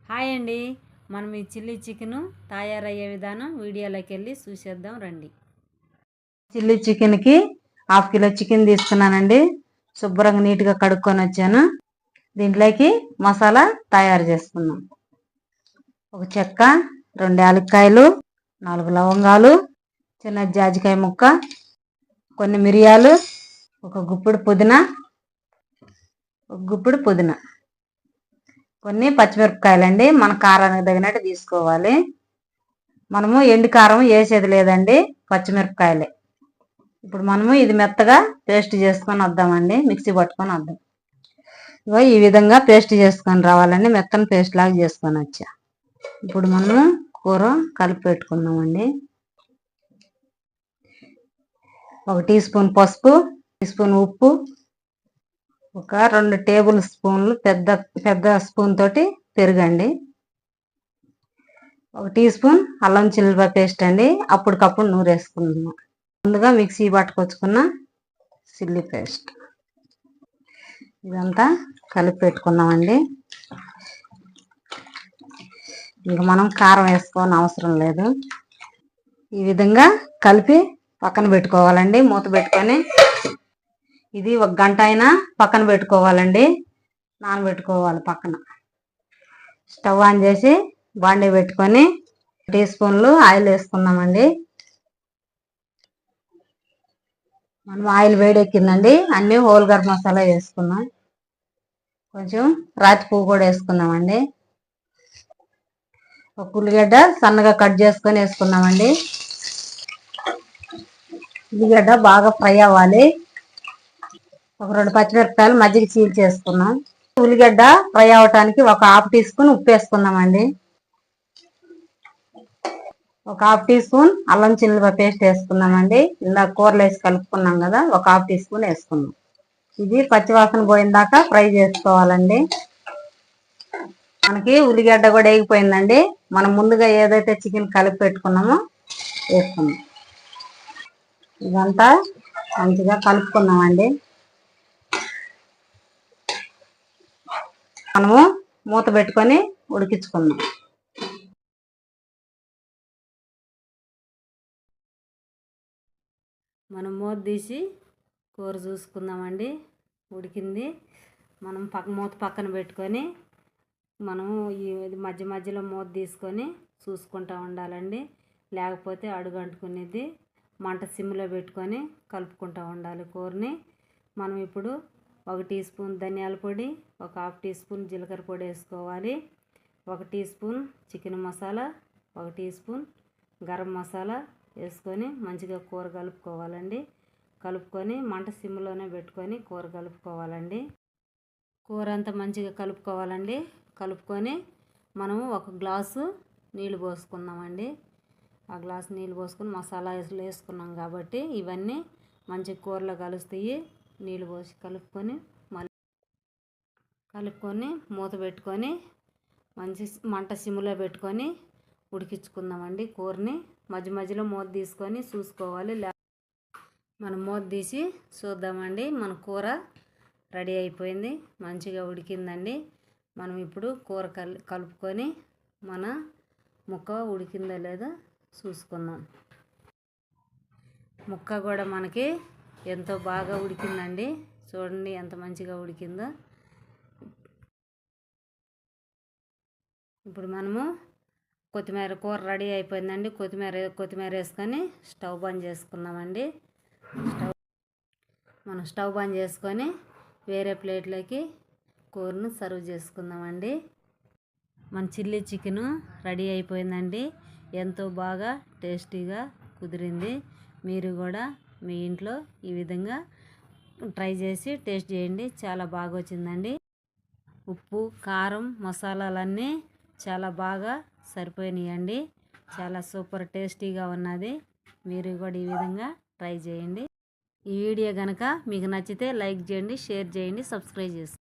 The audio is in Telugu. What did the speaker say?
హాయ్ అండి. మనం ఈ చిల్లీ చికెను తయారయ్యే విధానం వీడియోలోకి వెళ్ళి చూసేద్దాం రండి. చిల్లీ చికెన్కి 1/2 కిలో చికెన్ తీసుకున్నానండి. శుభ్రంగా నీట్గా కడుక్కొని వచ్చాను. దీంట్లోకి మసాలా తయారు చేసుకుందాం. ఒక చెక్క, 2 యాలక్కాయలు, 4 లవంగాలు, చిన్న జాజికాయ ముక్క, కొన్ని మిరియాలు, ఒక గుప్పెడు పుదీనా, కొన్ని పచ్చిమిరపకాయలండి. మన కారానికి తగినట్టు తీసుకోవాలి. మనము ఎండు కారం వేసేది లేదండి, పచ్చిమిరపకాయలే. ఇప్పుడు మనము ఇది మెత్తగా పేస్ట్ చేసుకొని వద్దామండి, మిక్సీ పట్టుకొని వద్దాం. ఇగో ఈ విధంగా పేస్ట్ చేసుకొని రావాలండి, మెత్తని పేస్ట్ లాగా చేసుకొని వచ్చా. ఇప్పుడు మనము కూర కలిపి పెట్టుకుందామండి. 1 టీ స్పూన్ పసుపు, టీ స్పూన్ ఉప్పు, ఒక 2 టేబుల్ స్పూన్లు పెద్ద స్పూన్ తోటి పెరుగండి, 1 టీ స్పూన్ అల్లం చిల్లిపాయ పేస్ట్ అండి, అప్పటికప్పుడు నూరేసుకుందాం. ముందుగా మిక్సీ పట్టుకొచ్చుకున్న చిల్లీ పేస్ట్ ఇదంతా కలిపి పెట్టుకున్నామండి. ఇంకా మనం కారం వేసుకోని అవసరం లేదు. ఈ విధంగా కలిపి పక్కన పెట్టుకోవాలండి. మూత పెట్టుకొని ఇది 1 గంట అయినా పక్కన పెట్టుకోవాలండి, నానబెట్టుకోవాలి పక్కన. స్టవ్ ఆన్ చేసి బాండీ పెట్టుకొని 2 టీ స్పూన్లు ఆయిల్ వేసుకున్నామండి. మనం ఆయిల్ వేడెక్కిందండి, అన్నీ హోల్ గరం మసాలా వేసుకున్నాం. కొంచెం రాతి పువ్వు కూడా వేసుకున్నామండి. ఒక ఉల్లిగడ్డ సన్నగా కట్ చేసుకొని వేసుకున్నామండి. ఉల్లిగడ్డ బాగా ఫ్రై అవ్వాలి. ఒక 2 పచ్చిమిరపకాయలు మజ్జిగ చీల్చి చేసుకున్నాం. ఉల్లిగడ్డ ఫ్రై అవటానికి ఒక 1/2 టీ స్పూన్ ఉప్పు వేసుకున్నామండి. ఒక 1/2 టీ స్పూన్ అల్లం చిల్లిపాయ పేస్ట్ వేసుకున్నామండి. ఇందాక కూరలు వేసి కలుపుకున్నాం కదా, ఒక 1/2 టీ స్పూన్ వేసుకున్నాం. ఇది పచ్చివాసన పోయిన దాకా ఫ్రై చేసుకోవాలండి. మనకి ఉల్లిగడ్డ కూడా వేగిపోయిందండి. మనం ముందుగా ఏదైతే చికెన్ కలిపి పెట్టుకున్నామో వేసుకున్నాం. ఇదంతా మంచిగా కలుపుకున్నామండి. మనము మూత పెట్టుకొని ఉడికించుకుందాం. మనం మూత తీసి కూర చూసుకుందామండి, ఉడికింది. మనం మూత పక్కన పెట్టుకొని మనము ఈ మధ్య మధ్యలో మూత తీసుకొని చూసుకుంటూ ఉండాలండి, లేకపోతే అడుగు అంటుకునేది. మంట సిమ్లో పెట్టుకొని కలుపుకుంటూ ఉండాలి కూరని. మనం ఇప్పుడు 1 టీ స్పూన్ ధనియాల పొడి, ఒక 1/2 టీ స్పూన్ జీలకర్ర పొడి వేసుకోవాలి. 1 teaspoon chicken masala, 1 teaspoon garam masala వేసుకొని మంచిగా కూర కలుపుకోవాలండి. కలుపుకొని మంట సిమ్లోనే పెట్టుకొని కూర కలుపుకోవాలండి. కూర అంతా మంచిగా కలుపుకోవాలండి. కలుపుకొని మనము 1 గ్లాసు నీళ్ళు పోసుకుందామండి. ఆ గ్లాసు నీళ్ళు పోసుకొని మసాలా వేసుకున్నాం కాబట్టి ఇవన్నీ మంచి కూరలో కలుస్తాయి. నీళ్ళు పోసి కలుపుకొని మూత పెట్టుకొని మంచి మంట సిమ్లో పెట్టుకొని ఉడికించుకుందామండి కూరని. మధ్య మధ్యలో మూత తీసుకొని చూసుకోవాలి. మనం మూత తీసి చూద్దామండి. మన కూర రెడీ అయిపోయింది, మంచిగా ఉడికిందండి. మనం ఇప్పుడు కూర కలుపుకొని మన ముక్క ఉడికిందో లేదో చూసుకుందాం. ముక్క కూడా మనకి ఎంతో బాగా ఉడికిందండి. చూడండి ఎంత మంచిగా ఉడికిందో. ఇప్పుడు మనము కూర రెడీ అయిపోయిందండి. కొత్తిమీర వేసుకొని స్టవ్ బంద్ చేసుకున్నామండి. స్టవ్ బంద్ చేసుకొని వేరే ప్లేట్లోకి కూరను సర్వ్ చేసుకుందామండి. మన చిల్లీ చికెను రెడీ అయిపోయిందండి. ఎంతో బాగా టేస్టీగా కుదిరింది. మీరు కూడా మీ ఇంట్లో ఈ విధంగా ట్రై చేసి టేస్ట్ చేయండి, చాలా బాగా వచ్చిందండి. ఉప్పు, కారం, మసాలాలన్నీ చాలా బాగా సరిపోయినాయండి. చాలా సూపర్ టేస్టీగా ఉన్నది. మీరు కూడా ఈ విధంగా ట్రై చేయండి. ఈ వీడియో కనుక మీకు నచ్చితే లైక్ చేయండి, షేర్ చేయండి, సబ్స్క్రైబ్ చేసుకోండి.